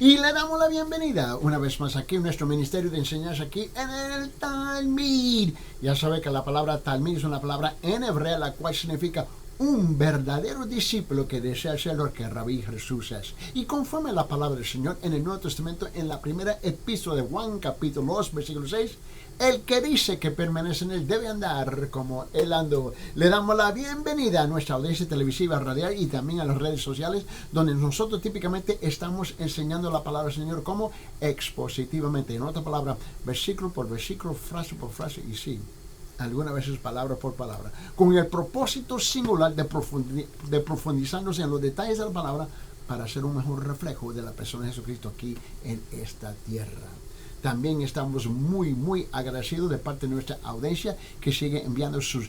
Y le damos la bienvenida una vez más aquí en nuestro ministerio de enseñanza aquí en el Talmid. Ya sabe que la palabra Talmid es una palabra en hebrea la cual significa un verdadero discípulo que desea ser lo que Rabí Jesús es. Y conforme a la palabra del Señor en el Nuevo Testamento, en la primera epístola de Juan, capítulo 2, versículo 6, el que dice que permanece en él debe andar como él andó. Le damos la bienvenida a nuestra audiencia televisiva, radial y también a las redes sociales, donde nosotros típicamente estamos enseñando la palabra del Señor como expositivamente. En otra palabra, versículo por versículo, frase por frase, y sí, algunas veces palabra por palabra, con el propósito singular de profundizarnos en los detalles de la palabra para hacer un mejor reflejo de la persona de Jesucristo aquí en esta tierra. También estamos muy agradecidos de parte de nuestra audiencia que sigue enviando sus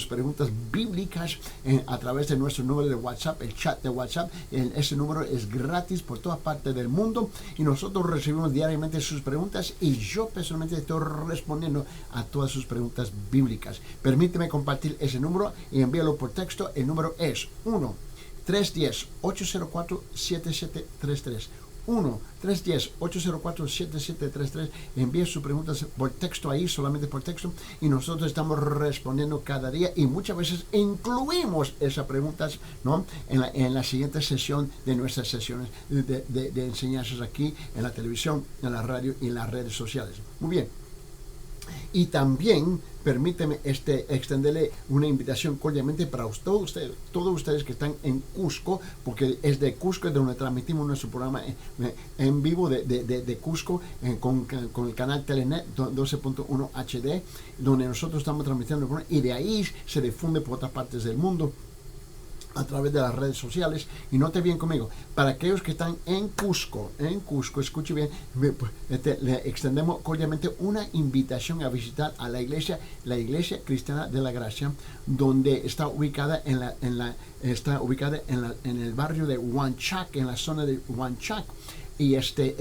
preguntas bíblicas a través de nuestro número de WhatsApp, el chat de WhatsApp. Ese número es gratis por toda parte del mundo y nosotros recibimos diariamente sus preguntas y yo personalmente estoy respondiendo a todas sus preguntas bíblicas. Permíteme compartir ese número y envíalo por texto. El número es 1-310-804-7733. 1-310-804-7733. Envíe sus preguntas por texto ahí, solamente por texto, y nosotros estamos respondiendo cada día y muchas veces incluimos esas preguntas, ¿no?, en la siguiente sesión de nuestras sesiones de enseñanzas aquí en la televisión, en la radio y en las redes sociales. Muy bien. Y también permíteme extenderle una invitación cordialmente para todos ustedes que están en Cusco, porque es de Cusco es donde transmitimos nuestro programa en vivo de Cusco con el canal Telenet 12.1 HD, donde nosotros estamos transmitiendo el programa y de ahí se difunde por otras partes del mundo a través de las redes sociales. Y note bien conmigo, para aquellos que están en Cusco, escuche bien, le extendemos cordialmente una invitación a visitar a la iglesia cristiana de la Gracia, donde está ubicada en el barrio de Huanchac, en la zona de Huanchac. Y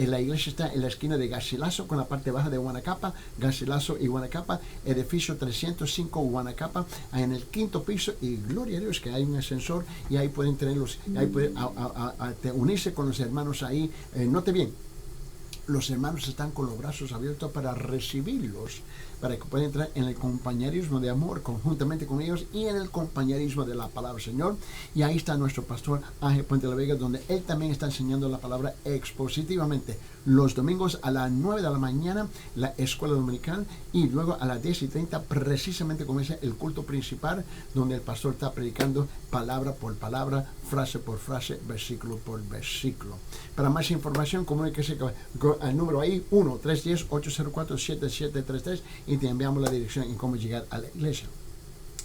la iglesia está en la esquina de Garcilaso con la parte baja de Huanacapa, Garcilaso y Huanacapa, edificio 305 Huanacapa, en el quinto piso, y gloria a Dios que hay un ascensor y ahí pueden tenerlos, ahí pueden unirse con los hermanos ahí. Note bien, los hermanos están con los brazos abiertos para recibirlos, para que puedan entrar en el compañerismo de amor conjuntamente con ellos y en el compañerismo de la palabra del Señor. Y ahí está nuestro pastor Ángel Puente de la Vega, donde él también está enseñando la palabra expositivamente. Los domingos a las 9 de la mañana, la escuela dominical, y luego a las 10:30 precisamente comienza el culto principal, donde el pastor está predicando palabra por palabra, frase por frase, versículo por versículo. Para más información, comuníquese al número ahí, 1-310-804-7733, y te enviamos la dirección en cómo llegar a la iglesia.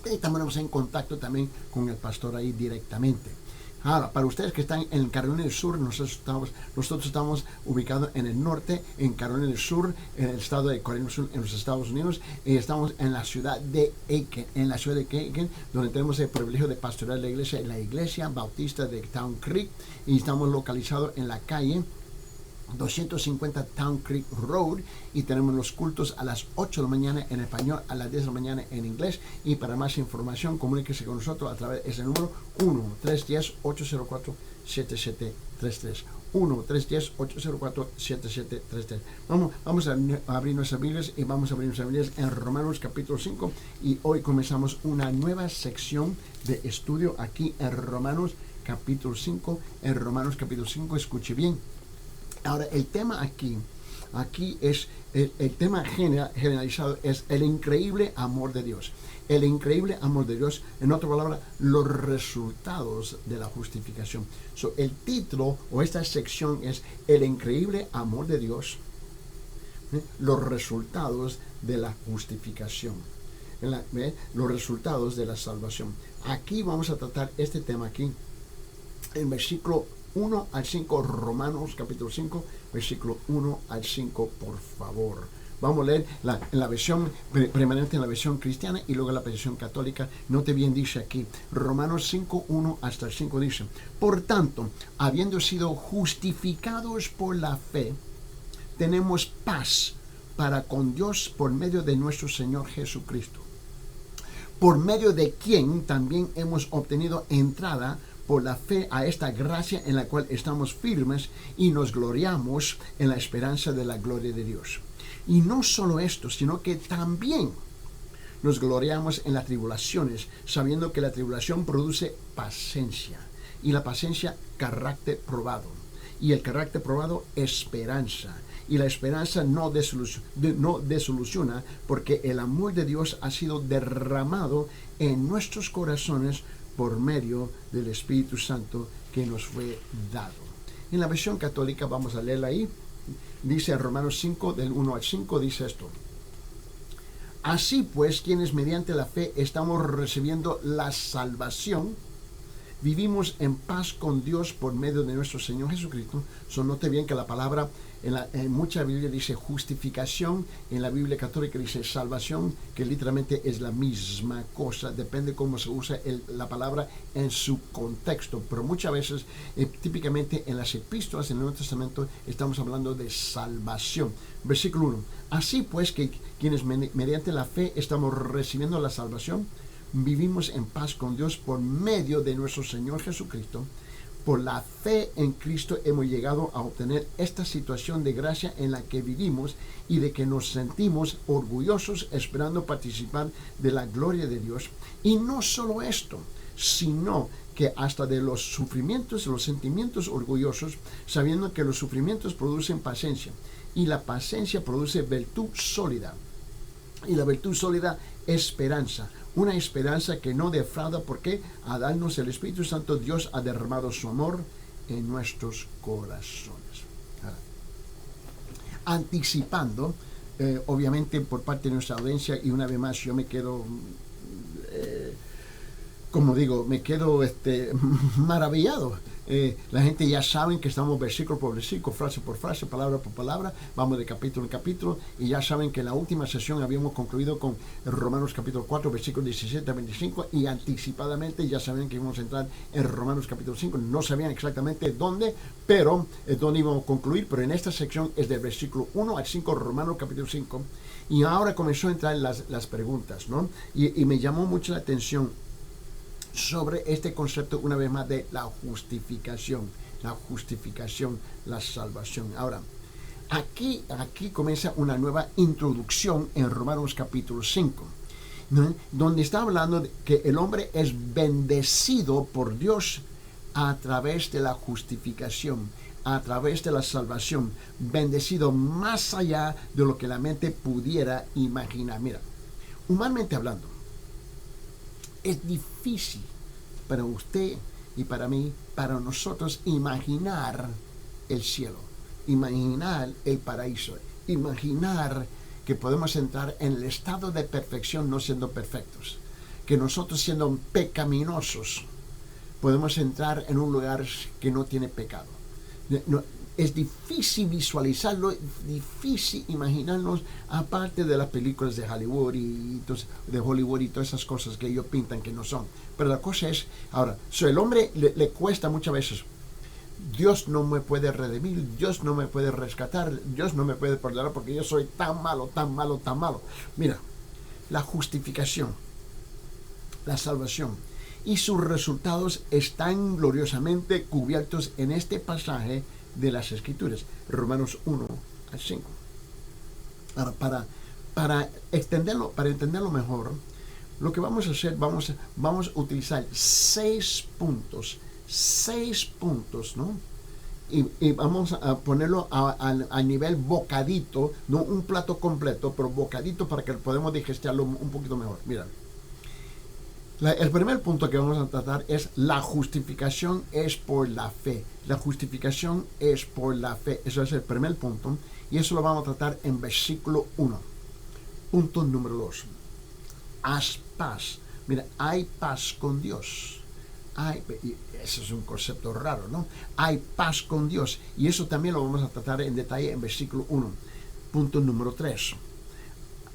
Y estamos en contacto también con el pastor ahí directamente. Ahora, para ustedes que están en Carolina del Sur, nosotros estamos ubicados en el norte, en Carolina del Sur, en el estado de Carolina del Sur, en los Estados Unidos, y estamos en la ciudad de Aiken, donde tenemos el privilegio de pastorear la iglesia bautista de Town Creek, y estamos localizados en la calle 250 Town Creek Road, y tenemos los cultos a las 8 de la mañana en español, a las 10 de la mañana en inglés. Y para más información, comuníquese con nosotros a través de ese número 1-310-804-7733. 1-310-804-7733. Vamos a abrir nuestras Biblias y vamos a abrir nuestras Biblias en Romanos capítulo 5, y hoy comenzamos una nueva sección de estudio aquí en Romanos capítulo 5. En Romanos capítulo 5, escuche bien. Ahora, el tema aquí es, el tema generalizado es el increíble amor de Dios. El increíble amor de Dios, en otra palabra, los resultados de la justificación. El título o esta sección es el increíble amor de Dios, los resultados de la justificación, los resultados de la salvación. Aquí vamos a tratar este tema aquí, en versículo 1 al 5, Romanos capítulo 5, versículo 1 al 5, por favor. Vamos a leer en la versión permanente, en la versión cristiana, y luego la versión católica. Note bien, dice aquí, Romanos 5, 1 hasta el 5 dice: por tanto, habiendo sido justificados por la fe, tenemos paz para con Dios por medio de nuestro Señor Jesucristo, por medio de quien también hemos obtenido entrada por la fe a esta gracia en la cual estamos firmes y nos gloriamos en la esperanza de la gloria de Dios. Y no solo esto, sino que también nos gloriamos en las tribulaciones, sabiendo que la tribulación produce paciencia, y la paciencia carácter probado, y el carácter probado esperanza, y la esperanza no desoluciona, porque el amor de Dios ha sido derramado en nuestros corazones por medio del Espíritu Santo que nos fue dado. En la versión católica, vamos a leerla ahí, dice en Romanos 5, del 1 al 5, dice esto: así pues, quienes mediante la fe estamos recibiendo la salvación, vivimos en paz con Dios por medio de nuestro Señor Jesucristo. Note bien que la palabra en mucha Biblia dice justificación, en la Biblia católica dice salvación, que literalmente es la misma cosa, depende cómo se usa la palabra en su contexto, pero muchas veces, típicamente en las epístolas en el Nuevo Testamento, estamos hablando de salvación. Versículo 1, así pues que quienes mediante la fe estamos recibiendo la salvación, vivimos en paz con Dios por medio de nuestro Señor Jesucristo. Por la fe en Cristo hemos llegado a obtener esta situación de gracia en la que vivimos y de que nos sentimos orgullosos esperando participar de la gloria de Dios. Y no solo esto, sino que hasta de los sufrimientos, los sentimientos orgullosos, sabiendo que los sufrimientos producen paciencia y la paciencia produce virtud sólida. Y la virtud sólida, esperanza. Una esperanza que no defrauda, porque al darnos el Espíritu Santo, Dios ha derramado su amor en nuestros corazones. Anticipando, obviamente por parte de nuestra audiencia, y una vez más yo me quedo, como digo, me quedo maravillado. La gente ya saben que estamos versículo por versículo, frase por frase, palabra por palabra, vamos de capítulo en capítulo, y ya saben que en la última sesión habíamos concluido con Romanos capítulo 4, versículos 17 a 25, y anticipadamente ya saben que íbamos a entrar en Romanos capítulo 5, no sabían exactamente dónde, pero dónde íbamos a concluir, pero en esta sección es del versículo 1 al 5, Romanos capítulo 5, y ahora comenzó a entrar las preguntas, ¿no? Y me llamó mucho la atención sobre este concepto, una vez más, de la justificación, la salvación. Ahora, aquí comienza una nueva introducción en Romanos capítulo 5, ¿no? Donde está hablando de que el hombre es bendecido por Dios a través de la justificación, a través de la salvación, bendecido más allá de lo que la mente pudiera imaginar. Mira, humanamente hablando, es difícil para usted y para mí, para nosotros, imaginar el cielo, imaginar el paraíso, imaginar que podemos entrar en el estado de perfección no siendo perfectos, que nosotros siendo pecaminosos podemos entrar en un lugar que no tiene pecado. Es difícil visualizarlo, es difícil imaginarnos, aparte de las películas de Hollywood y todas esas cosas que ellos pintan que no son. Pero la cosa es, ahora, el hombre le cuesta muchas veces. Dios no me puede redimir, Dios no me puede rescatar, Dios no me puede perdonar porque yo soy tan malo, tan malo, tan malo. Mira, la justificación, la salvación y sus resultados están gloriosamente cubiertos en este pasaje de las Escrituras, Romanos 1 al 5. Ahora, para entenderlo mejor, lo que vamos a hacer, vamos a utilizar 6 puntos, ¿no? Y vamos a ponerlo a nivel bocadito, no un plato completo, pero bocadito para que podamos digestionarlo un poquito mejor. Mira, el primer punto que vamos a tratar es la justificación es por la fe. La justificación es por la fe. Eso es el primer punto. Y eso lo vamos a tratar en versículo 1. Punto número 2. Haz paz. Mira, hay paz con Dios. Eso es un concepto raro, ¿no? Hay paz con Dios. Y eso también lo vamos a tratar en detalle en versículo 1. Punto número 3.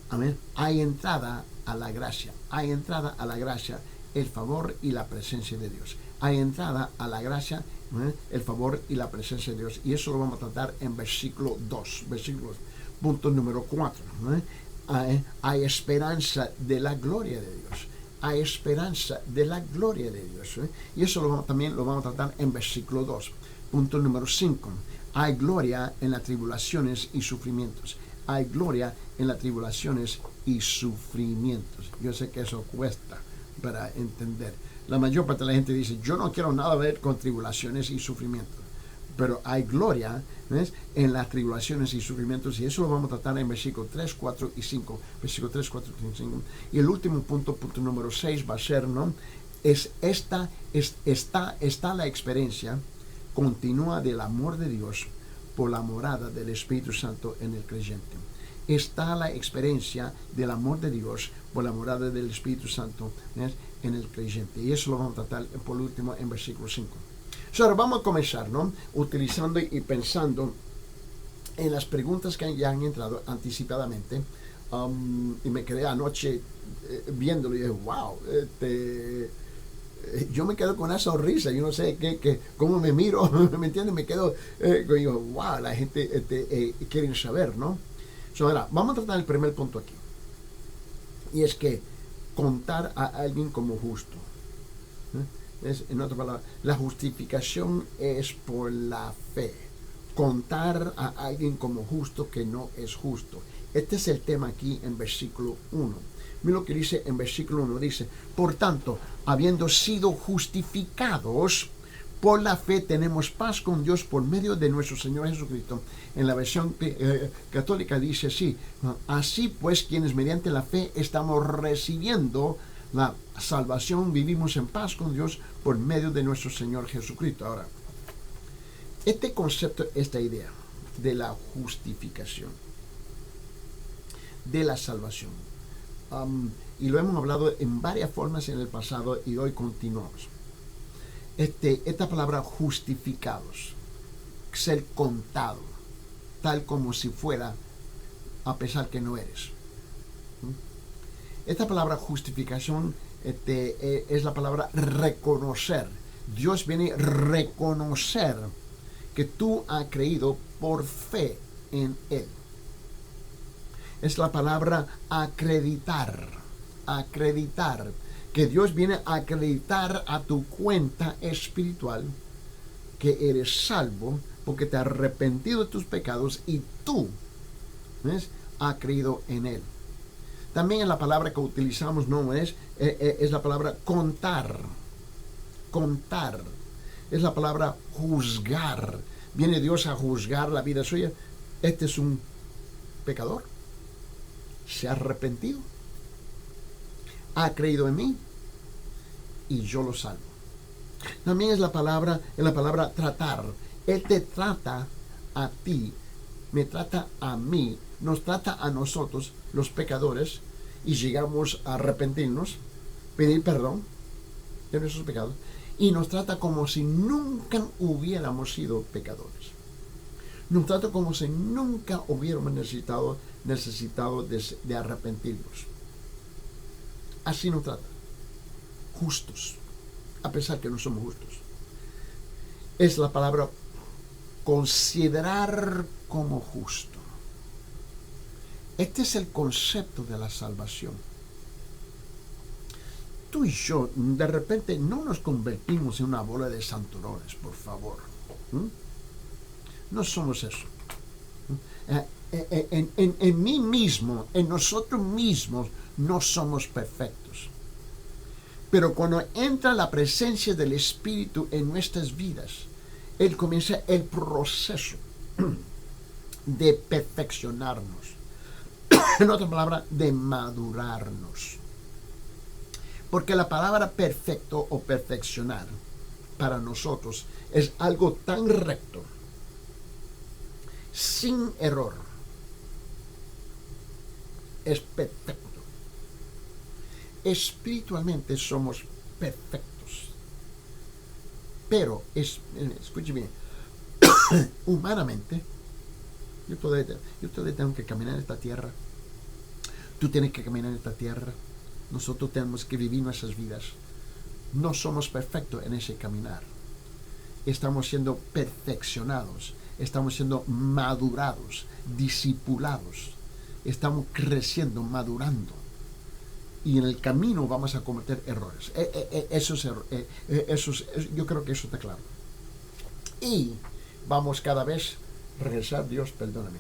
Amén. Hay entrada a la gracia. Hay entrada a la gracia, el favor y la presencia de Dios. Hay entrada a la gracia, el favor y la presencia de Dios. Y eso lo vamos a tratar en versículo 2. Punto número 4. Hay esperanza de la gloria de Dios. a esperanza de la gloria de Dios. Y eso también lo vamos a tratar en versículo 2. Punto número 5. Hay gloria en las tribulaciones y sufrimientos. Hay gloria en las tribulaciones y sufrimientos. Yo sé que eso cuesta para entender. La mayor parte de la gente dice, yo no quiero nada ver con tribulaciones y sufrimientos. Pero hay gloria, ¿ves?, en las tribulaciones y sufrimientos, y eso lo vamos a tratar en versículos 3, 4 y 5. Versículo 3, 4 y 5. Y el último punto, punto número 6, va a ser, ¿no? Está la experiencia continúa del amor de Dios por la morada del Espíritu Santo en el creyente. Está la experiencia del amor de Dios por la morada del Espíritu Santo, ¿ves?, en el creyente. Y eso lo vamos a tratar por último en versículo 5. Ahora vamos a comenzar, ¿no?, utilizando y pensando en las preguntas que ya han entrado anticipadamente. Y me quedé anoche viéndolo y dije, wow, yo me quedo con una sonrisa, yo no sé cómo me miro, ¿me entiendes? Me quedo, digo, wow, la gente quiere saber, ¿no? Ahora, vamos a tratar el primer punto aquí. Y es que contar a alguien como justo. En otra palabra, la justificación es por la fe. Contar a alguien como justo que no es justo. Este es el tema aquí en versículo 1. Mira lo que dice en versículo 1. Dice, por tanto, habiendo sido justificados por la fe, tenemos paz con Dios por medio de nuestro Señor Jesucristo. En la versión católica dice así, así pues, quienes mediante la fe estamos recibiendo la salvación, vivimos en paz con Dios por medio de nuestro Señor Jesucristo. Ahora, este concepto, esta idea de la justificación, de la salvación, y lo hemos hablado en varias formas en el pasado y hoy continuamos. Esta palabra justificados, ser contado, tal como si fuera, a pesar que no eres. Esta palabra justificación es la palabra reconocer. Dios viene a reconocer que tú has creído por fe en Él. Es la palabra acreditar. Acreditar. Que Dios viene a acreditar a tu cuenta espiritual que eres salvo porque te has arrepentido de tus pecados y tú, ¿ves?, has creído en Él. También la palabra que utilizamos no es la palabra contar. Contar. Es la palabra juzgar. Viene Dios a juzgar la vida suya. Este es un pecador. Se ha arrepentido. Ha creído en mí. Y yo lo salvo. También es la palabra tratar. Él te trata a ti. Me trata a mí. Nos trata a nosotros, los pecadores, y llegamos a arrepentirnos, pedir perdón de nuestros pecados, y nos trata como si nunca hubiéramos sido pecadores. Nos trata como si nunca hubiéramos necesitado de arrepentirnos. Así nos trata. Justos, a pesar que no somos justos. Es la palabra considerar como justo. Este es el concepto de la salvación. Tú y yo, de repente, no nos convertimos en una bola de santurones, por favor. No somos eso. En mí mismo, en nosotros mismos, no somos perfectos. Pero cuando entra la presencia del Espíritu en nuestras vidas, Él comienza el proceso de perfeccionarnos. En otra palabra, de madurarnos. Porque la palabra perfecto o perfeccionar para nosotros es algo tan recto, sin error. Es perfecto. Espiritualmente somos perfectos. Pero, escuche bien, humanamente, yo todavía tengo que caminar en esta tierra. Tú tienes que caminar en esta tierra. Nosotros tenemos que vivir nuestras vidas. No somos perfectos en ese caminar. Estamos siendo perfeccionados. Estamos siendo madurados, discipulados. Estamos creciendo, madurando. y en el camino vamos a cometer errores. Yo creo que eso está claro. Y vamos cada vez a regresar, Dios, perdóname.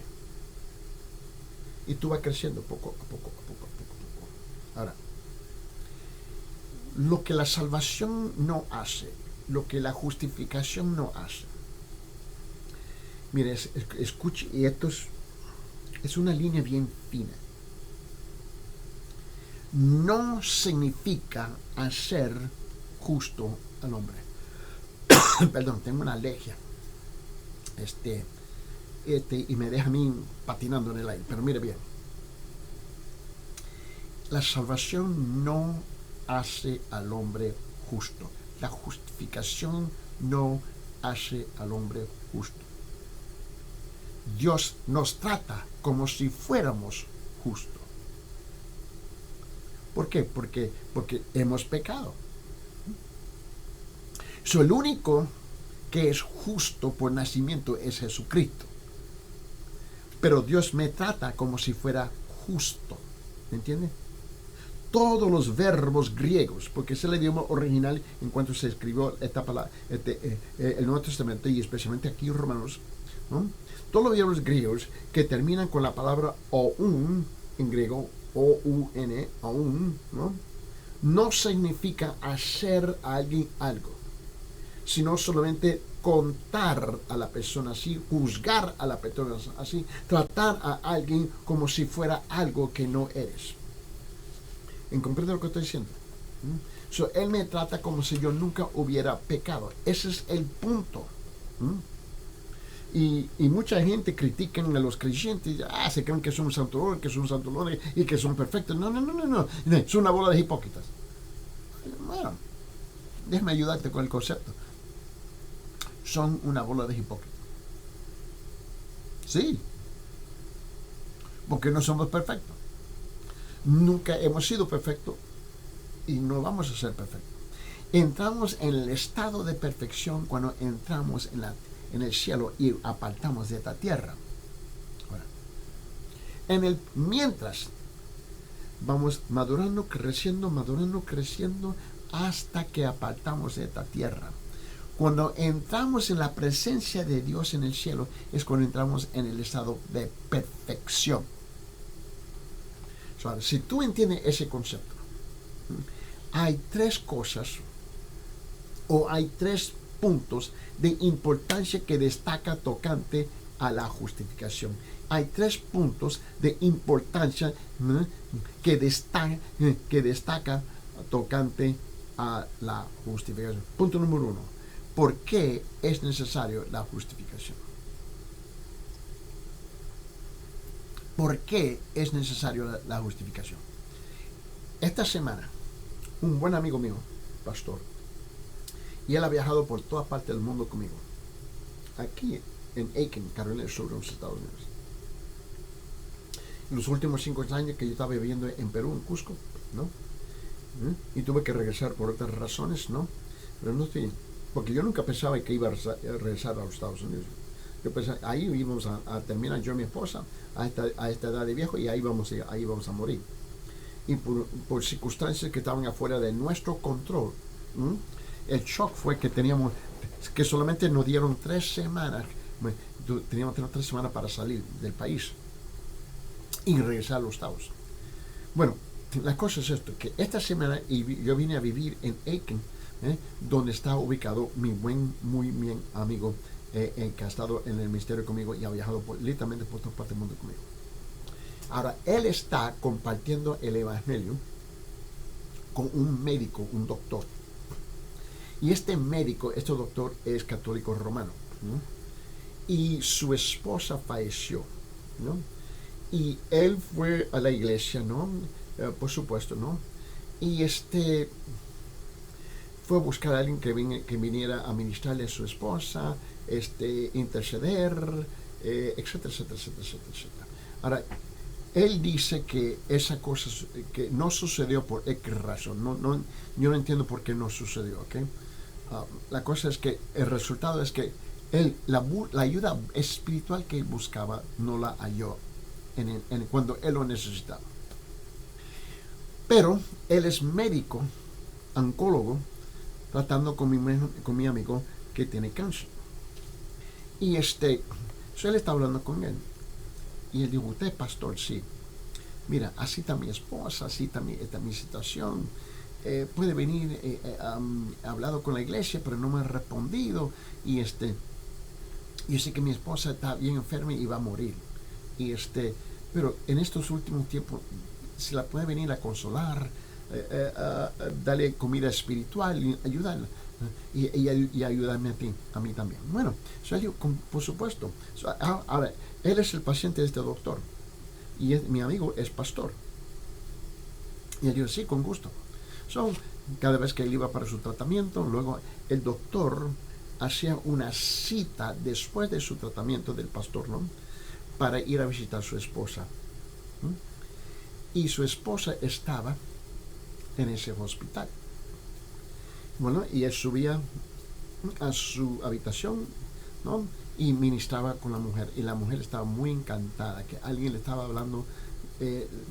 Y tú vas creciendo poco a poco. Ahora, lo que la salvación no hace, lo que la justificación no hace. Mire, escuche, y esto es una línea bien fina. No significa hacer justo al hombre. Perdón, tengo una alergia. Y me deja a mí patinando en el aire. Pero mire bien. La salvación no hace al hombre justo. La justificación no hace al hombre justo. Dios nos trata como si fuéramos justos. ¿Por qué? Porque hemos pecado. El único que es justo por nacimiento es Jesucristo. Pero Dios me trata como si fuera justo. ¿Me entiende? Todos los verbos griegos, porque es el idioma original en cuanto se escribió esta palabra, el Nuevo Testamento y especialmente aquí en Romanos, ¿no? Todos los verbos griegos que terminan con la palabra oun en griego, O-U-N, aún, no significa hacer a alguien algo, sino solamente contar a la persona así, juzgar a la persona así, tratar a alguien como si fuera algo que no eres. ¿Comprende lo que estoy diciendo? Él me trata como si yo nunca hubiera pecado. Ese es el punto. Y mucha gente critica a los creyentes, se creen que son santolones y que son perfectos. No. Es una bola de hipócritas. Bueno, déjame ayudarte con el concepto. Son una bola de hipócritas. Sí. Porque no somos perfectos. Nunca hemos sido perfectos y no vamos a ser perfectos. Entramos en el estado de perfección cuando entramos en el cielo y apartamos de esta tierra. Ahora, mientras vamos madurando, creciendo hasta que apartamos de esta tierra. Cuando entramos en la presencia de Dios en el cielo es cuando entramos en el estado de perfección. Ahora, si tú entiendes ese concepto, hay tres cosas o hay tres puntos de importancia que destaca tocante a la justificación. Hay tres puntos de importancia que destaca tocante a la justificación. Punto número 1. ¿Por qué es necesario la justificación? ¿Por qué es necesario la justificación? Esta semana, un buen amigo mío, pastor, y él ha viajado por toda parte del mundo conmigo. Aquí en Aiken, Carolina del Sur, en los Estados Unidos. En los últimos 5 años que yo estaba viviendo en Perú, en Cusco, ¿no? Y tuve que regresar por otras razones, ¿no? Pero no estoy, porque yo nunca pensaba que iba a regresar a los Estados Unidos. Yo pensaba, ahí íbamos a terminar yo y mi esposa a esta edad de viejo y ahí vamos a morir. Y por circunstancias que estaban afuera de nuestro control, el shock fue que solamente nos dieron 3 semanas. Teníamos 3 semanas para salir del país y regresar a los Estados. Bueno, la cosa es esto, que esta semana yo vine a vivir en Aiken, donde está ubicado mi muy bien amigo que ha estado en el ministerio conmigo y ha viajado literalmente por todas partes del mundo conmigo. Ahora, él está compartiendo el evangelio con un médico, un doctor. Y este doctor es católico romano, ¿no? Y su esposa falleció, ¿no? Y él fue a la iglesia, ¿no? Por supuesto, ¿no? Y fue a buscar a alguien que viniera a ministrarle a su esposa, interceder, etcétera. Ahora, él dice que esa cosa que no sucedió por X razón. Yo no entiendo por qué no sucedió, ¿ok? La cosa es que el resultado es que la ayuda espiritual que él buscaba no la halló cuando él lo necesitaba. Pero él es médico, oncólogo, tratando con mi amigo que tiene cáncer. Y él está hablando con él. Y él dijo, usted es pastor, sí. Mira, así está mi esposa, así está mi situación. Puede venir, he hablado con la iglesia, pero no me ha respondido. Y yo sé que mi esposa está bien enferma y va a morir. Y pero en estos últimos tiempos, si la puede venir a consolar, darle comida espiritual y ayudarla. Y ayudarme a mí también. Bueno, por supuesto. Ahora, él es el paciente de este doctor. Y mi amigo es pastor. Y él dijo, sí, con gusto. Cada vez que él iba para su tratamiento, luego el doctor hacía una cita después de su tratamiento del pastor, ¿no? Para ir a visitar a su esposa. Y su esposa estaba en ese hospital. Bueno, y él subía a su habitación, ¿no? Y ministraba con la mujer. Y la mujer estaba muy encantada que alguien le estaba hablando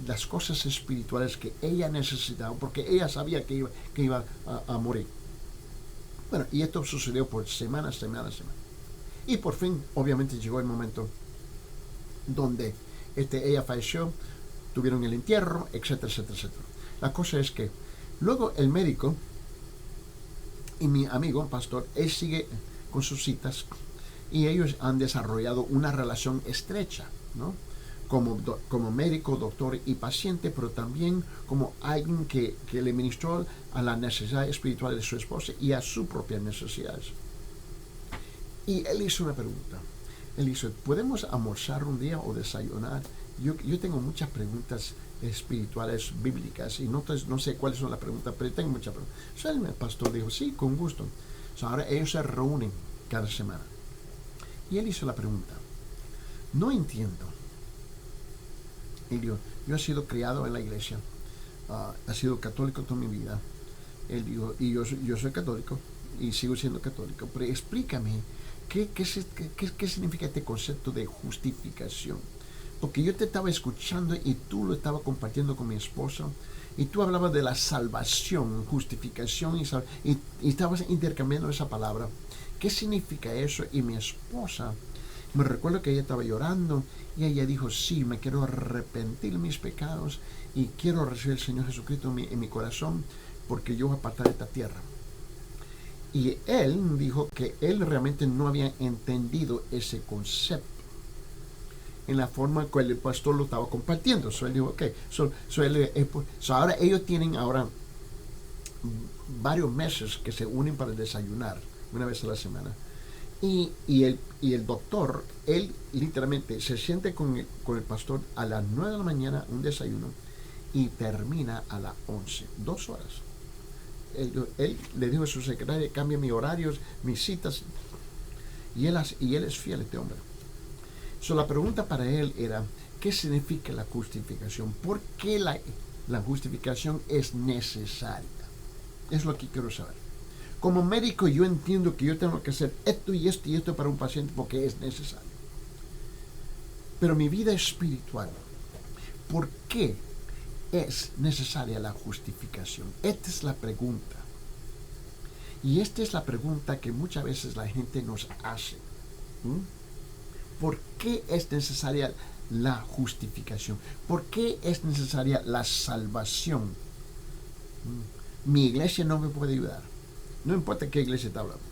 las cosas espirituales que ella necesitaba, porque ella sabía que iba a morir. Bueno, y esto sucedió por semanas. Y por fin, obviamente, llegó el momento donde ella falleció, tuvieron el entierro, etcétera. La cosa es que luego el médico y mi amigo, pastor, él sigue con sus citas y ellos han desarrollado una relación estrecha, ¿no? Como médico, doctor y paciente, pero también como alguien que le ministró a la necesidad espiritual de su esposa y a sus propias necesidades. Y él hizo una pregunta. Él dijo, ¿podemos almorzar un día o desayunar? Yo tengo muchas preguntas espirituales bíblicas y no sé cuáles son las preguntas, pero tengo muchas preguntas. Entonces el pastor dijo, sí, con gusto. Ahora ellos se reúnen cada semana. Y él hizo la pregunta, no entiendo. Él dijo, yo he sido criado en la iglesia, he sido católico toda mi vida. Él dijo, y yo soy católico y sigo siendo católico, pero explícame, ¿qué significa este concepto de justificación? Porque yo te estaba escuchando y tú lo estabas compartiendo con mi esposa y tú hablabas de la salvación, justificación y estabas intercambiando esa palabra. ¿Qué significa eso? Y mi esposa, me recuerdo que ella estaba llorando y ella dijo, sí, me quiero arrepentir de mis pecados y quiero recibir al Señor Jesucristo en mi corazón porque yo voy a apartar de esta tierra. Y él dijo que él realmente no había entendido ese concepto en la forma en que el pastor lo estaba compartiendo. Él dijo, ok, ahora ellos tienen varios meses que se unen para desayunar una vez a la semana. Y el doctor, él literalmente se siente con el pastor a las 9 de la mañana, un desayuno, y termina a las 11, 2 horas. Él le dijo a su secretaria, cambia mis horarios, mis citas, y él es fiel a este hombre. La pregunta para él era, ¿qué significa la justificación? ¿Por qué la justificación es necesaria? Es lo que quiero saber. Como médico yo entiendo que yo tengo que hacer esto y esto y esto para un paciente porque es necesario. Pero mi vida espiritual, ¿por qué es necesaria la justificación? Esta es la pregunta. Y esta es la pregunta que muchas veces la gente nos hace. ¿Por qué es necesaria la justificación? ¿Por qué es necesaria la salvación? Mi iglesia no me puede ayudar. No importa qué iglesia está hablando.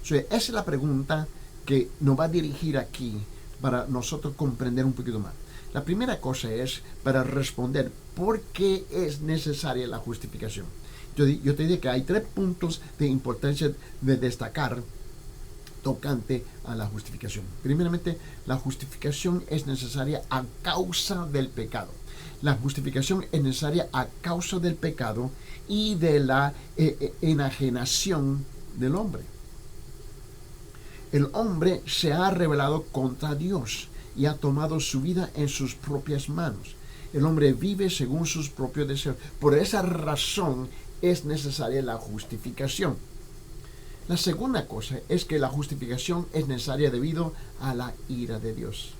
Esa es la pregunta que nos va a dirigir aquí para nosotros comprender un poquito más. La primera cosa es para responder por qué es necesaria la justificación. Yo te dije que hay 3 puntos de importancia de destacar tocante a la justificación. Primeramente, la justificación es necesaria a causa del pecado. La justificación es necesaria a causa del pecado y de la enajenación del hombre. El hombre se ha rebelado contra Dios y ha tomado su vida en sus propias manos. El hombre vive según sus propios deseos. Por esa razón es necesaria la justificación. La segunda cosa es que la justificación es necesaria debido a la ira de Dios.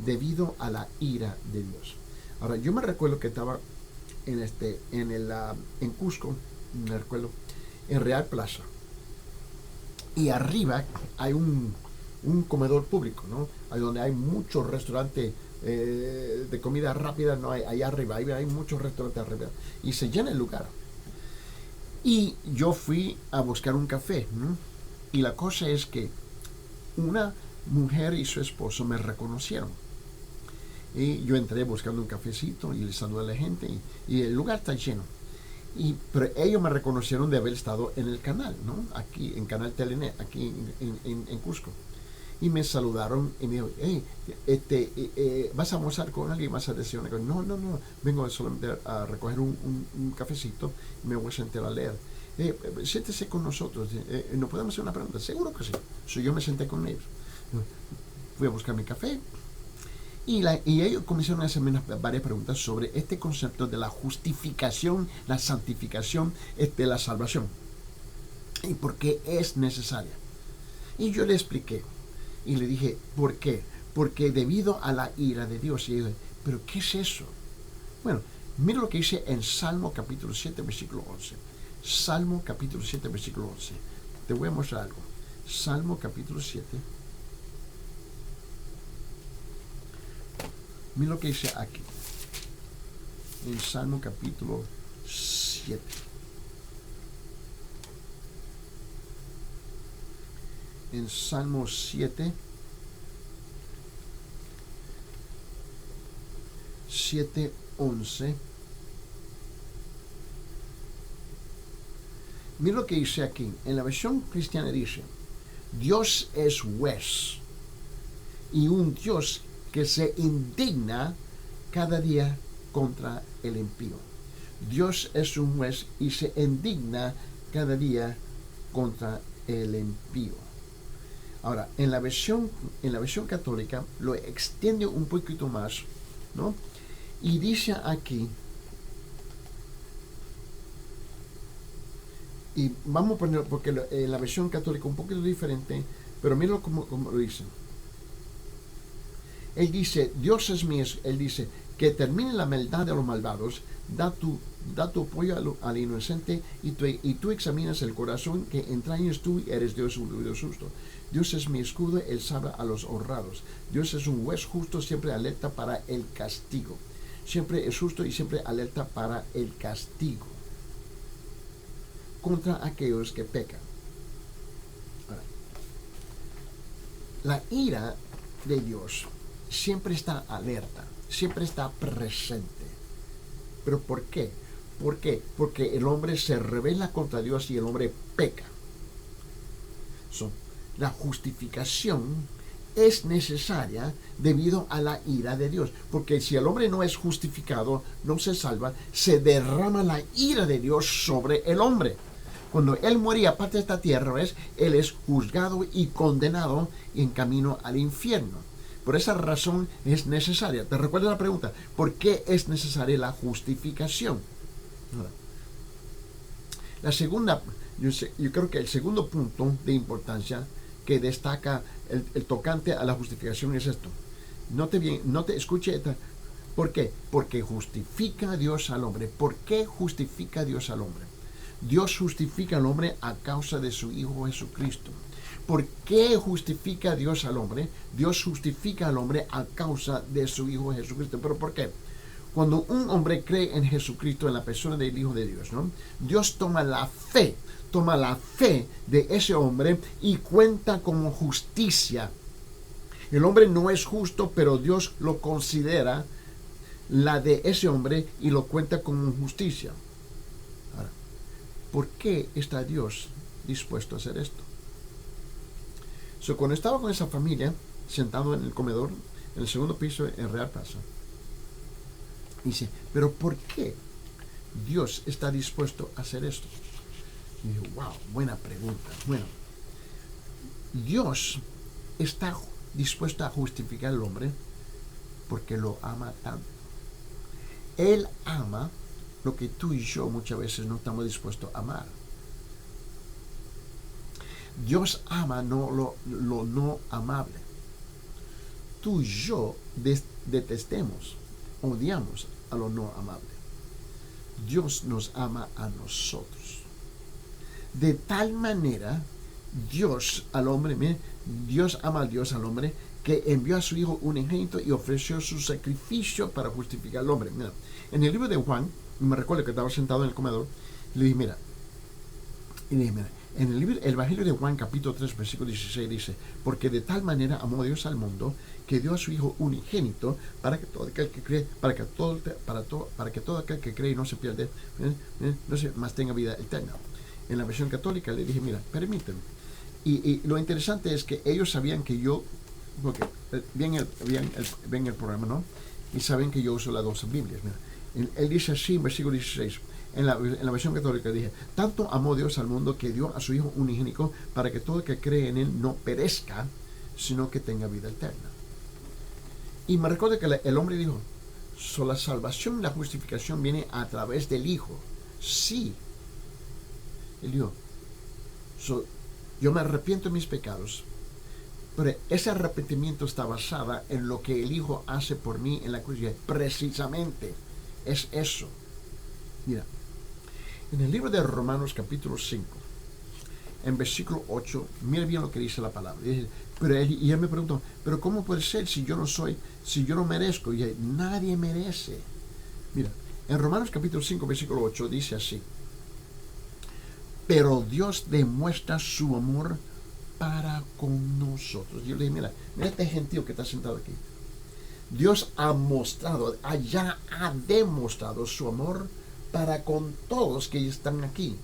Debido a la ira de Dios. Ahora, yo me recuerdo que estaba en Cusco, me recuerdo, en Real Plaza. Y arriba hay un comedor público, ¿no? Ahí donde hay muchos restaurantes de comida rápida, no hay, allá arriba, hay muchos restaurantes arriba. Y se llena el lugar. Y yo fui a buscar un café, ¿no? Y la cosa es que una mujer y su esposo me reconocieron. Y yo entré buscando un cafecito y le saludé a la gente y el lugar está lleno. Pero ellos me reconocieron de haber estado en el canal, ¿no? Aquí, en Canal Telenet, aquí en Cusco. Y me saludaron y me dijo, hey, ¿vas a almorzar con alguien? ¿Vas a decir una cosa? No, vengo solamente a recoger un cafecito y me voy a sentar a leer. Siéntese con nosotros, ¿nos podemos hacer una pregunta? Seguro que sí. Yo me senté con ellos. Fui a buscar mi café. Y ellos comenzaron a hacerme varias preguntas sobre este concepto de la justificación, la santificación, la salvación. Y por qué es necesaria. Y yo le expliqué. Y le dije, ¿por qué? Porque debido a la ira de Dios. Y yo dije, ¿pero qué es eso? Bueno, mira lo que dice en Salmo capítulo 7, versículo 11. Salmo capítulo 7, versículo 11. Te voy a mostrar algo. Salmo capítulo 7. Mira lo que dice aquí. En Salmo capítulo 7. En Salmo 7, 7:11. Mira lo que dice aquí. En la versión cristiana dice, Dios es juez y un Dios que se indigna cada día contra el impío. Dios es un juez y se indigna cada día contra el impío. Ahora, en la versión católica lo extiende un poquito más, ¿no? Y dice aquí, y vamos a poner, porque en la versión católica un poquito diferente, pero mira como lo dice. Él dice, Dios es mío, él dice, que termine la maldad de los malvados, da tu apoyo al inocente y tú examinas el corazón que entrañas tú y eres Dios justo. Dios es mi escudo, él salva a los honrados. Dios es un juez justo, siempre alerta para el castigo. Siempre es justo y siempre alerta para el castigo contra aquellos que pecan. Ahora, la ira de Dios siempre está alerta, siempre está presente. ¿Pero por qué? ¿Por qué? Porque el hombre se rebela contra Dios y el hombre peca. La justificación es necesaria debido a la ira de Dios. Porque si el hombre no es justificado, no se salva, se derrama la ira de Dios sobre el hombre. Cuando él muere aparte de esta tierra, él es juzgado y condenado en camino al infierno. Por esa razón es necesaria. ¿Te recuerdas la pregunta? ¿Por qué es necesaria la justificación? La segunda, yo creo que el segundo punto de importancia que destaca el tocante a la justificación es esto. Escuche esta. ¿Por qué? Porque justifica a Dios al hombre. ¿Por qué justifica a Dios al hombre? Dios justifica al hombre a causa de su Hijo Jesucristo. ¿Por qué justifica a Dios al hombre? Dios justifica al hombre a causa de su Hijo Jesucristo. ¿Pero por qué? Cuando un hombre cree en Jesucristo, en la persona del Hijo de Dios, ¿no? Dios toma la fe de ese hombre y cuenta como justicia. El hombre no es justo, pero Dios lo considera la de ese hombre y lo cuenta como justicia. Ahora, ¿por qué está Dios dispuesto a hacer esto? Cuando estaba con esa familia, sentado en el comedor, en el segundo piso, en Real Plaza, dice, ¿pero por qué Dios está dispuesto a hacer esto? Y dije, wow, buena pregunta. Bueno, Dios está dispuesto a justificar al hombre porque lo ama tanto. Él ama lo que tú y yo muchas veces no estamos dispuestos a amar. Dios ama lo no amable. Tú y yo detestemos, odiamos a lo no amable. Dios nos ama a nosotros. De tal manera, Dios al hombre, Dios ama a Dios al hombre, que envió a su Hijo unigénito y ofreció su sacrificio para justificar al hombre. Mira, en el libro de Juan, me recuerdo que estaba sentado en el comedor, y le dije, mira, en el Evangelio de Juan, capítulo 3, versículo 16, dice, porque de tal manera amó Dios al mundo, que dio a su Hijo unigénito, para que todo aquel que cree, para que todo aquel que cree y no se pierde, no se más tenga vida eterna. En la versión católica le dije, mira, permíteme. Y lo interesante es que ellos sabían que yo, porque ven el programa, ¿no? Y saben que yo uso las dos Biblias. Mira. Él dice así en versículo 16, en la versión católica dije, tanto amó Dios al mundo que dio a su Hijo unigénito para que todo el que cree en Él no perezca, sino que tenga vida eterna. Y me recuerdo que el hombre dijo, la salvación y la justificación viene a través del Hijo. Sí. Él dijo, yo me arrepiento de mis pecados, pero ese arrepentimiento está basado en lo que el Hijo hace por mí en la cruz. Precisamente es eso. Mira, en el libro de Romanos capítulo 5, en versículo 8, mira bien lo que dice la palabra. Y él me preguntó, pero ¿cómo puede ser si yo no merezco? Y nadie merece. Mira, en Romanos capítulo 5, versículo 8 dice así, pero Dios demuestra su amor para con nosotros. Yo le dije, mira este gentío que está sentado aquí. Dios ha demostrado su amor para con todos que están aquí.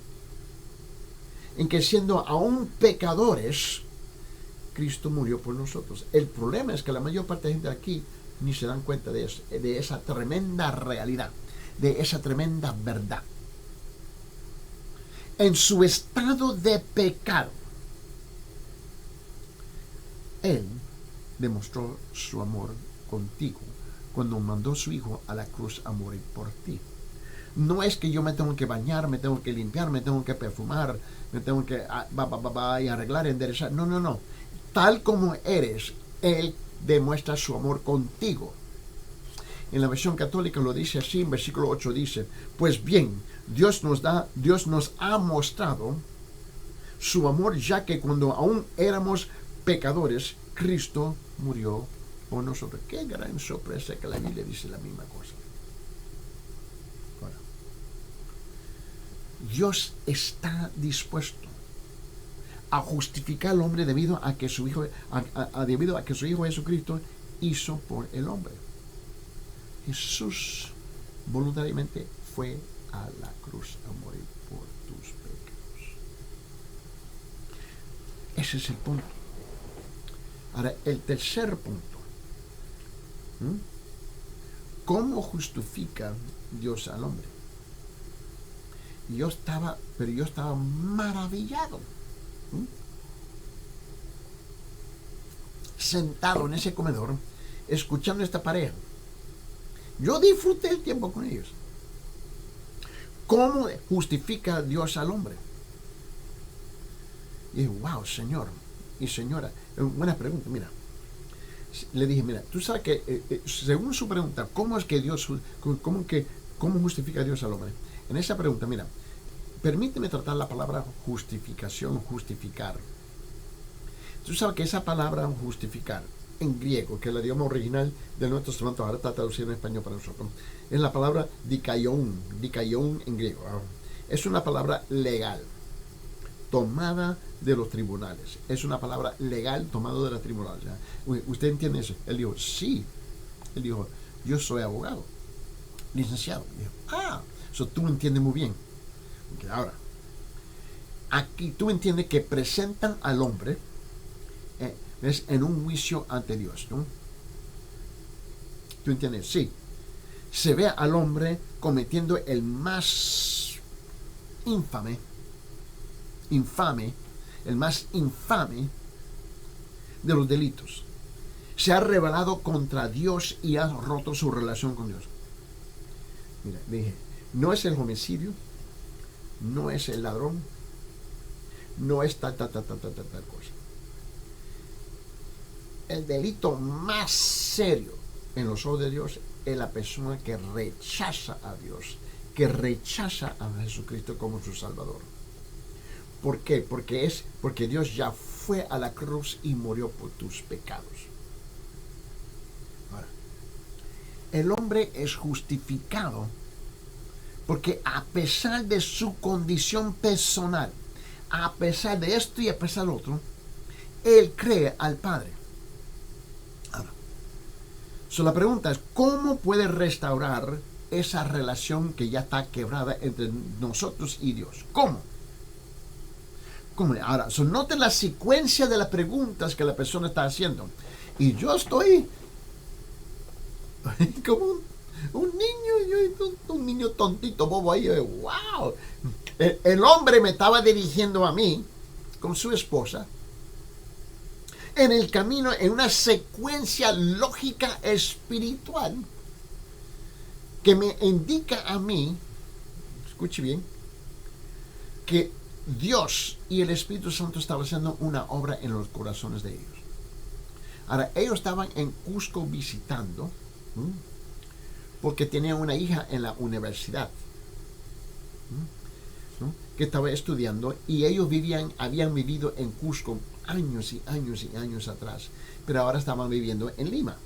En que siendo aún pecadores, Cristo murió por nosotros. El problema es que la mayor parte de gente aquí ni se dan cuenta de eso, de esa tremenda realidad, de esa tremenda verdad. En su estado de pecado, Él demostró su amor contigo cuando mandó a su Hijo a la cruz a morir por ti. No es que yo me tengo que bañar, me tengo que limpiar, me tengo que perfumar, me tengo que y arreglar, enderezar. No. Tal como eres, Él demuestra su amor contigo. En la versión católica lo dice así, en versículo 8 dice, pues bien, Dios nos ha mostrado su amor, ya que cuando aún éramos pecadores, Cristo murió por nosotros. Qué gran sorpresa que la Biblia dice la misma cosa. Bueno, Dios está dispuesto a justificar al hombre debido a que su Hijo Jesucristo hizo por el hombre. Jesús voluntariamente fue a la cruz a morir por tus pecados. Ese es el punto. Ahora, el tercer punto. ¿Cómo justifica Dios al hombre? Yo estaba maravillado. Sentado en ese comedor, escuchando a esta pareja. Yo disfruté el tiempo con ellos. ¿Cómo justifica Dios al hombre? Y dije, wow, Señor y señora, buena pregunta, mira. Le dije, mira, tú sabes que según su pregunta, ¿cómo justifica Dios al hombre? En esa pregunta, mira, permíteme tratar la palabra justificación, justificar. Tú sabes que esa palabra justificar, en griego, que es el idioma original de Nuevo Testamento, ahora está traducido en español para nosotros, es la palabra dikaion en griego. Es una palabra legal, tomada de los tribunales. Es una palabra legal tomada de los tribunales. ¿Usted entiende eso? Él dijo, sí. Él dijo, yo soy abogado, licenciado. Dijo, eso tú entiendes muy bien. Okay, ahora, aquí tú entiendes que presentan al hombre en un juicio ante Dios, ¿no? ¿Tú entiendes? Sí. Se ve al hombre cometiendo el más infame, el más infame de los delitos. Se ha rebelado contra Dios y ha roto su relación con Dios. Mira, dije, no es el homicidio, no es el ladrón, no es tal cosa. El delito más serio en los ojos de Dios es la persona que rechaza a Dios que rechaza a Jesucristo como su Salvador. ¿Por qué? Porque Dios ya fue a la cruz y murió por tus pecados. Ahora, el hombre es justificado porque a pesar de su condición personal, a pesar de esto y a pesar de otro, él cree al Padre. Ahora, la pregunta es, ¿cómo puede restaurar esa relación que ya está quebrada entre nosotros y Dios? ¿Cómo? Ahora, noten la secuencia de las preguntas que la persona está haciendo. Y yo estoy como un niño tontito, bobo ahí. ¡Wow! El hombre me estaba dirigiendo a mí con su esposa en el camino, en una secuencia lógica espiritual que me indica a mí, escuche bien, que Dios y el Espíritu Santo estaban haciendo una obra en los corazones de ellos. Ahora, ellos estaban en Cusco visitando, porque tenían una hija en la universidad, ¿no?, que estaba estudiando, y ellos habían vivido en Cusco años y años y años atrás, pero ahora estaban viviendo en Lima,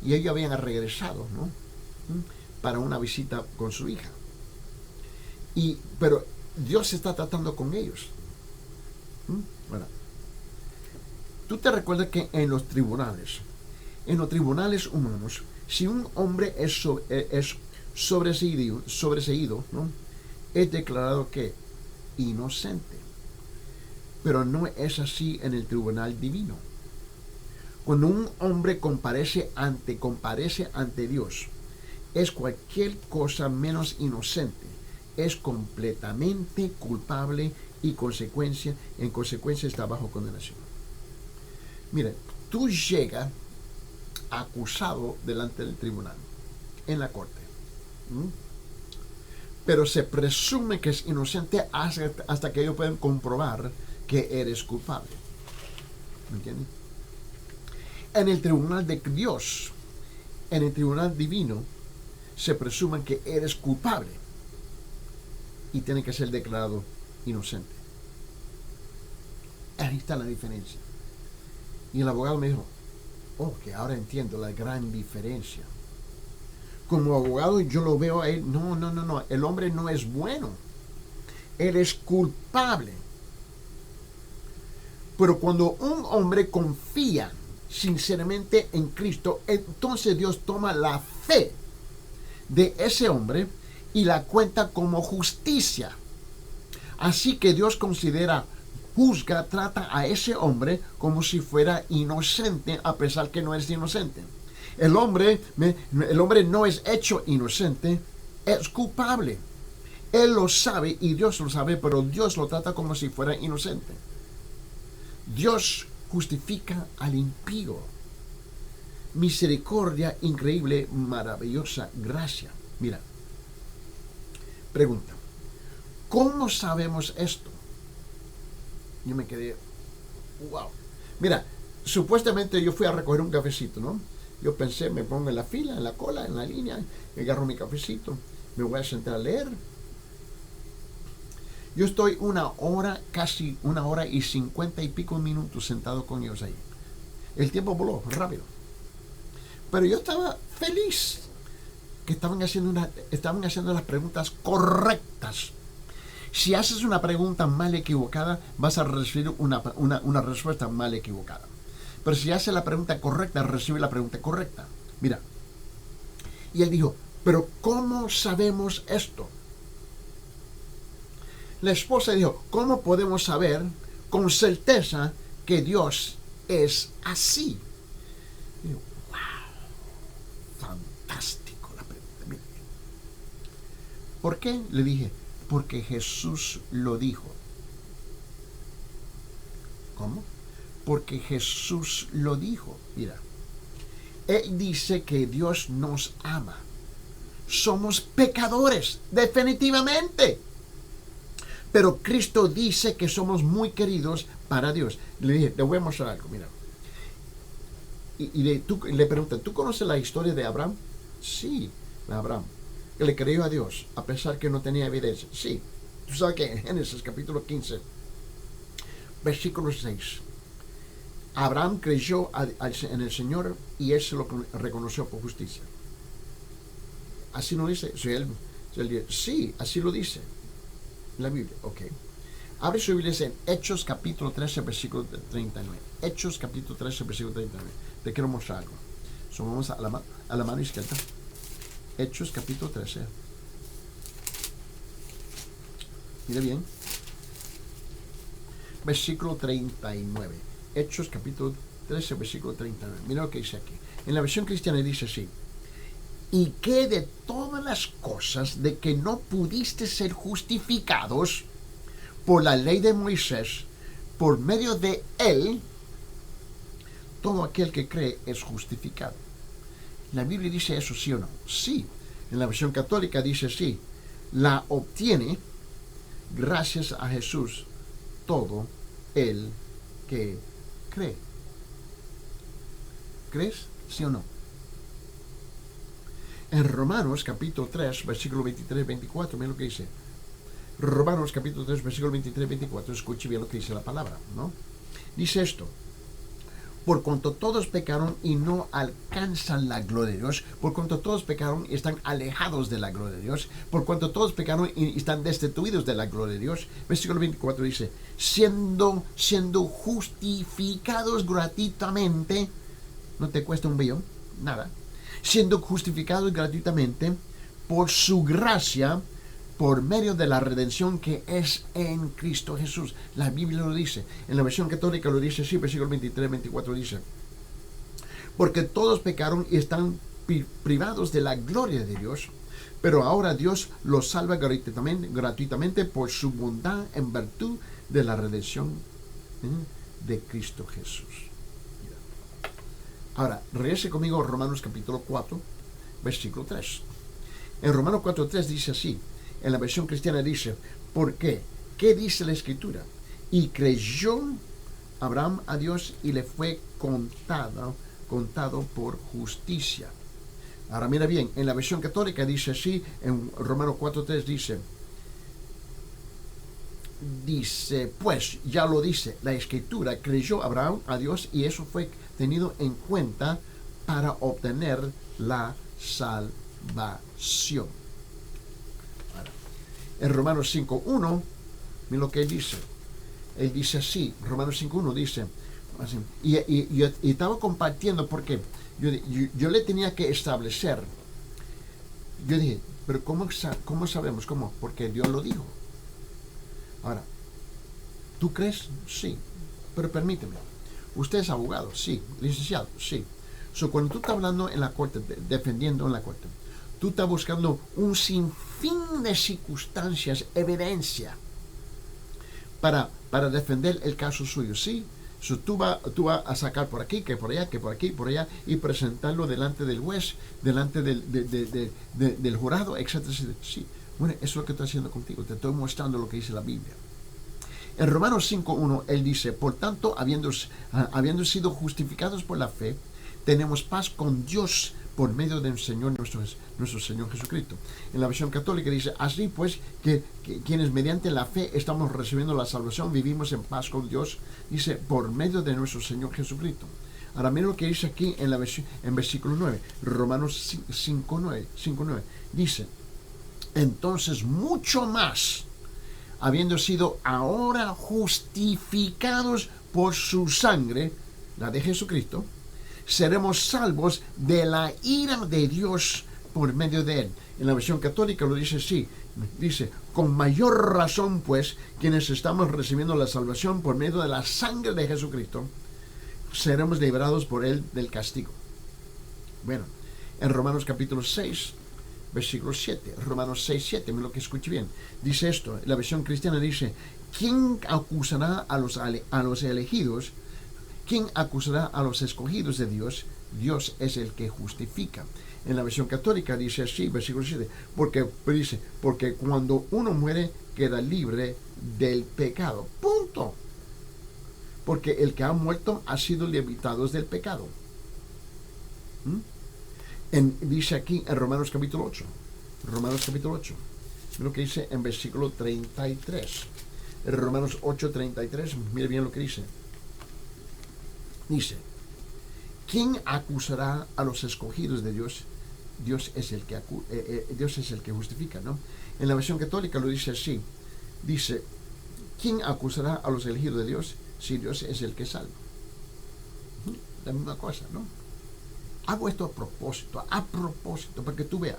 y ellos habían regresado, ¿no?, para una visita con su hija. Pero Dios está tratando con ellos. Bueno, tú te recuerdas que en los tribunales humanos, si un hombre es sobreseído, ¿no?, es declarado que inocente. Pero no es así en el tribunal divino. Cuando un hombre comparece ante Dios, es cualquier cosa menos inocente. Es completamente culpable y en consecuencia está bajo condenación. Mire, tú llegas acusado delante del tribunal, en la corte, pero se presume que es inocente hasta que ellos pueden comprobar que eres culpable. ¿Me entiendes? En el tribunal de Dios, en el tribunal divino, se presume que eres culpable y tiene que ser declarado inocente. Ahí está la diferencia. Y el abogado me dijo, que ahora entiendo la gran diferencia. Como abogado yo lo veo a él, no, el hombre no es bueno, él es culpable. Pero cuando un hombre confía sinceramente en Cristo, entonces Dios toma la fe de ese hombre y la cuenta como justicia. Así que Dios trata a ese hombre como si fuera inocente, a pesar que no es inocente. El hombre no es hecho inocente, es culpable. Él lo sabe y Dios lo sabe, pero Dios lo trata como si fuera inocente. Dios justifica al impío. Misericordia increíble, maravillosa, gracia. Mira, pregunta, ¿cómo sabemos esto? Yo me quedé, wow. Mira, supuestamente yo fui a recoger un cafecito, ¿no? Yo pensé, me pongo en la fila, en la cola, en la línea, agarro mi cafecito, me voy a sentar a leer. Yo estoy casi una hora y 50 y pico minutos sentado con ellos ahí. El tiempo voló rápido. Pero yo estaba feliz que estaban haciendo las preguntas correctas. Si haces una pregunta mal equivocada, vas a recibir una respuesta mal equivocada. Pero si haces la pregunta correcta, recibe la pregunta correcta. Mira. Y él dijo, ¿pero cómo sabemos esto? La esposa dijo, ¿cómo podemos saber con certeza que Dios es así? Y yo, wow, fantástico la pregunta. Mira. ¿Por qué? Le dije, porque Jesús lo dijo. ¿Cómo? Porque Jesús lo dijo. Mira, Él dice que Dios nos ama. Somos pecadores, definitivamente. Pero Cristo dice que somos muy queridos para Dios. Le dije, te voy a mostrar algo, mira. Y le pregunté, ¿tú conoces la historia de Abraham? Sí, de Abraham. que le creyó a Dios, a pesar que no tenía evidencia. Sí, tú sabes que en Génesis capítulo 15, versículo 6, Abraham creyó en el Señor y él se lo reconoció por justicia. Así no dice. Sí, así lo dice la Biblia. Ok. Abre su Biblia en Hechos capítulo 13, versículo 39. Hechos capítulo 13, versículo 39. Te quiero mostrar algo. Vamos a la mano izquierda. Hechos capítulo 13. Mire bien. Versículo 39. Hechos capítulo 13, versículo 39. Mira lo que dice aquí. En la versión cristiana dice así. Y que de todas las cosas de que no pudiste ser justificados por la ley de Moisés, por medio de él, todo aquel que cree es justificado. ¿La Biblia dice eso, sí o no? Sí. En la versión católica dice sí. La obtiene gracias a Jesús todo el que cree. ¿Crees? ¿Sí o no? En Romanos capítulo 3, versículo 23-24, mira lo que dice. Romanos capítulo 3, versículo 23-24, escuche bien lo que dice la palabra, ¿no? Dice esto. Por cuanto todos pecaron y no alcanzan la gloria de Dios, por cuanto todos pecaron y están alejados de la gloria de Dios, por cuanto todos pecaron y están destituidos de la gloria de Dios. Versículo 24 dice, siendo justificados gratuitamente, no te cuesta un billón, nada, siendo justificados gratuitamente por su gracia, por medio de la redención que es en Cristo Jesús. La Biblia lo dice. En la versión católica lo dice así, versículo 23-24 dice, porque todos pecaron y están privados de la gloria de Dios, pero ahora Dios los salva gratuitamente por su bondad en virtud de la redención de Cristo Jesús. Ahora, regrese conmigo a Romanos capítulo 4, versículo 3. En Romanos 4:3 dice así. En la versión cristiana dice, ¿por qué? ¿Qué dice la Escritura? Y creyó Abraham a Dios y le fue contado por justicia. Ahora mira bien, en la versión católica dice así, en Romanos 4:3 dice, pues, ya lo dice la Escritura, creyó Abraham a Dios y eso fue tenido en cuenta para obtener la salvación. En Romanos 5:1, mira lo que él dice. Él dice así, Romanos 5:1 dice, así, y estaba compartiendo porque yo le tenía que establecer. Yo dije, pero ¿cómo sabemos? ¿Cómo? Porque Dios lo dijo. Ahora, ¿tú crees? Sí, pero permíteme. ¿Usted es abogado? Sí. ¿Licenciado? Sí. Cuando tú estás hablando en la corte, defendiendo en la corte, tú estás buscando un sinfín de circunstancias, evidencia, para defender el caso suyo, ¿sí? Tú vas a sacar por aquí, que por allá, que por aquí, por allá, y presentarlo delante del juez, delante del jurado, etcétera, etcétera. Sí, bueno, eso es lo que estoy haciendo contigo, te estoy mostrando lo que dice la Biblia. En Romanos 5:1, él dice, por tanto, habiendo sido justificados por la fe, tenemos paz con Dios por medio del Señor nuestro Señor Jesucristo. En la versión católica dice, así pues, que quienes mediante la fe estamos recibiendo la salvación, vivimos en paz con Dios, dice, por medio de nuestro Señor Jesucristo. Ahora mira lo que dice aquí en versículo 9, Romanos 5:9, dice, entonces mucho más, habiendo sido ahora justificados por su sangre, la de Jesucristo, seremos salvos de la ira de Dios por medio de él. En la versión católica lo dice así, dice, con mayor razón pues, quienes estamos recibiendo la salvación por medio de la sangre de Jesucristo, seremos liberados por él del castigo. Bueno, en Romanos capítulo 6, versículo 7, Romanos 6:7, me lo que escuche bien, dice esto, la versión cristiana dice, ¿quién acusará a los elegidos? ¿Quién acusará a los escogidos de Dios? Dios es el que justifica. En la versión católica dice así, versículo 7, porque cuando uno muere queda libre del pecado. Punto. Porque el que ha muerto ha sido librado del pecado. Dice aquí en Romanos capítulo 8, Romanos capítulo 8. Mira lo que dice en versículo 33. Romanos 8:33. Mire bien lo que dice. Dice: ¿quién acusará a los escogidos de Dios? Dios es el que justifica, ¿no? En la versión católica lo dice así. Dice: ¿quién acusará a los elegidos de Dios si Dios es el que salva? La misma cosa, ¿no? Hago esto a propósito, para que tú veas.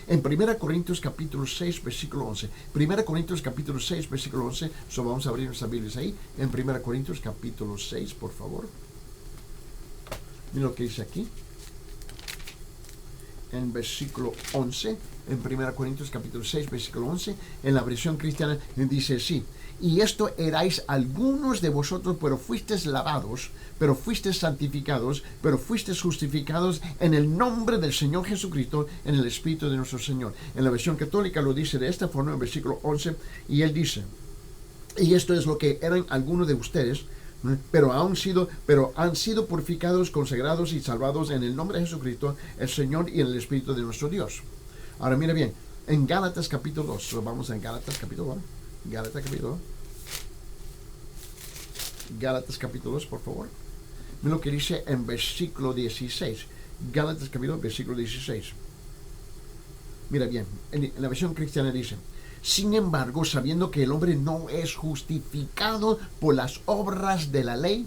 En 1 Corintios capítulo 6, versículo 11. 1 Corintios capítulo 6, versículo 11. Vamos a abrir nuestras Biblias ahí. En 1 Corintios capítulo 6, por favor. Mira lo que dice aquí. En versículo 11. En 1 Corintios capítulo 6, versículo 11. En la versión cristiana dice así: y esto erais algunos de vosotros, pero fuisteis lavados, pero fuisteis santificados, pero fuisteis justificados en el nombre del Señor Jesucristo, en el Espíritu de nuestro Señor. En la versión católica lo dice de esta forma, en versículo 11, y él dice: y esto es lo que eran algunos de ustedes, pero han sido purificados, consagrados y salvados en el nombre de Jesucristo, el Señor, y en el Espíritu de nuestro Dios. Ahora mira bien, en Gálatas capítulo 2, vamos en Gálatas capítulo 1. Gálatas capítulo 2, por favor. Mira lo que dice en versículo 16. Gálatas capítulo 2, versículo 16. Mira bien, en la versión cristiana dice: sin embargo, sabiendo que el hombre no es justificado por las obras de la ley,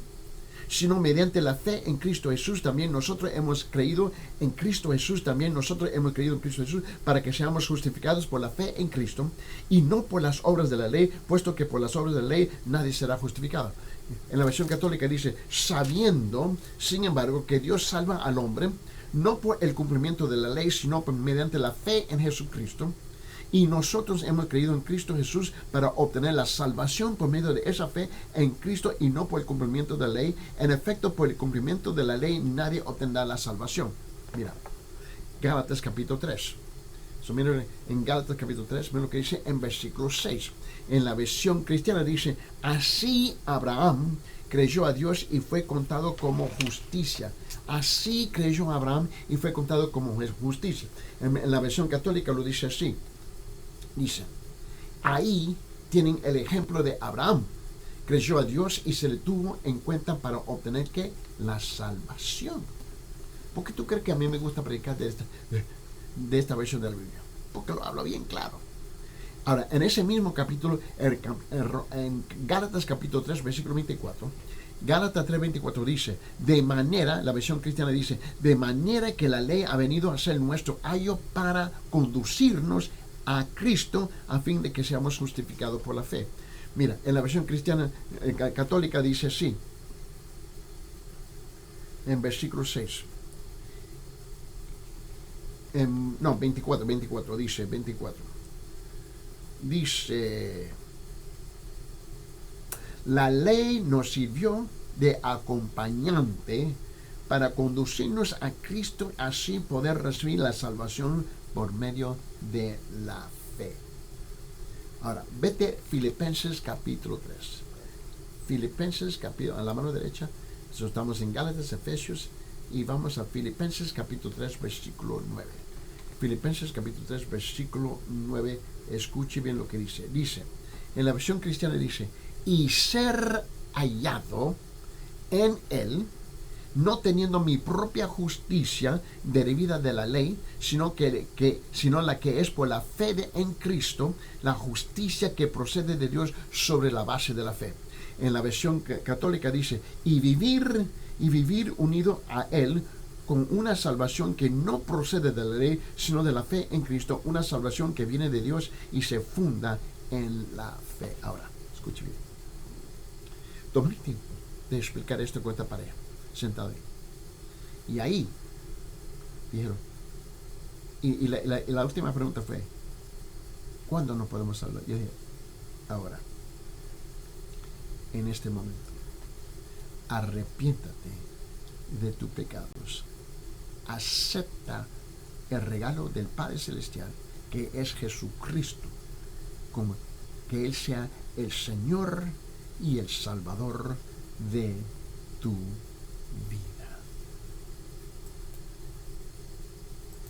sino mediante la fe en Cristo Jesús, también nosotros hemos creído en Cristo Jesús, para que seamos justificados por la fe en Cristo, y no por las obras de la ley, puesto que por las obras de la ley nadie será justificado. En la versión católica dice: sabiendo, sin embargo, que Dios salva al hombre, no por el cumplimiento de la ley, sino mediante la fe en Jesucristo. Y nosotros hemos creído en Cristo Jesús para obtener la salvación por medio de esa fe en Cristo, y no por el cumplimiento de la ley. En efecto, por el cumplimiento de la ley nadie obtendrá la salvación. Mira, Gálatas capítulo 3. Mira, en Gálatas capítulo 3, mira lo que dice en versículo 6. En la versión cristiana dice: así Abraham creyó a Dios y fue contado como justicia. Así creyó Abraham y fue contado como justicia. En la versión católica lo dice así. Dice: ahí tienen el ejemplo de Abraham. Creyó a Dios y se le tuvo en cuenta para obtener ¿qué? La salvación. ¿Por qué tú crees que a mí me gusta predicar de esta versión de la Biblia? Porque lo hablo bien claro. Ahora, en ese mismo capítulo, en Gálatas capítulo 3, versículo 24, Gálatas 3:24 dice: de manera, la versión cristiana dice: de manera que la ley ha venido a ser nuestro ayo para conducirnos a Cristo, a fin de que seamos justificados por la fe. Mira, en la versión cristiana católica dice así, en versículo 6. 24 dice, 24. Dice: la ley nos sirvió de acompañante para conducirnos a Cristo, así poder recibir la salvación por medio de la fe. Ahora, vete Filipenses capítulo 3. Filipenses capítulo, a la mano derecha. Estamos en Gálatas, Efesios, y vamos a Filipenses capítulo 3, versículo 9. Filipenses capítulo 3, versículo 9. Escuche bien lo que dice. Dice, en la versión cristiana dice: y ser hallado en él, no teniendo mi propia justicia derivada de la ley, sino la que es por la fe en Cristo, la justicia que procede de Dios sobre la base de la fe. En la versión católica dice: y vivir unido a él, con una salvación que no procede de la ley, sino de la fe en Cristo, una salvación que viene de Dios y se funda en la fe. Ahora, escuche bien. Tomé tiempo de explicar esto con esta pareja sentado ahí. Y ahí dijeron, y la última pregunta fue: ¿cuándo nos podemos salvar? Yo dije: ahora, en este momento. Arrepiéntate de tus pecados. Acepta el regalo del Padre Celestial, que es Jesucristo, como que Él sea el Señor y el Salvador de tu vida.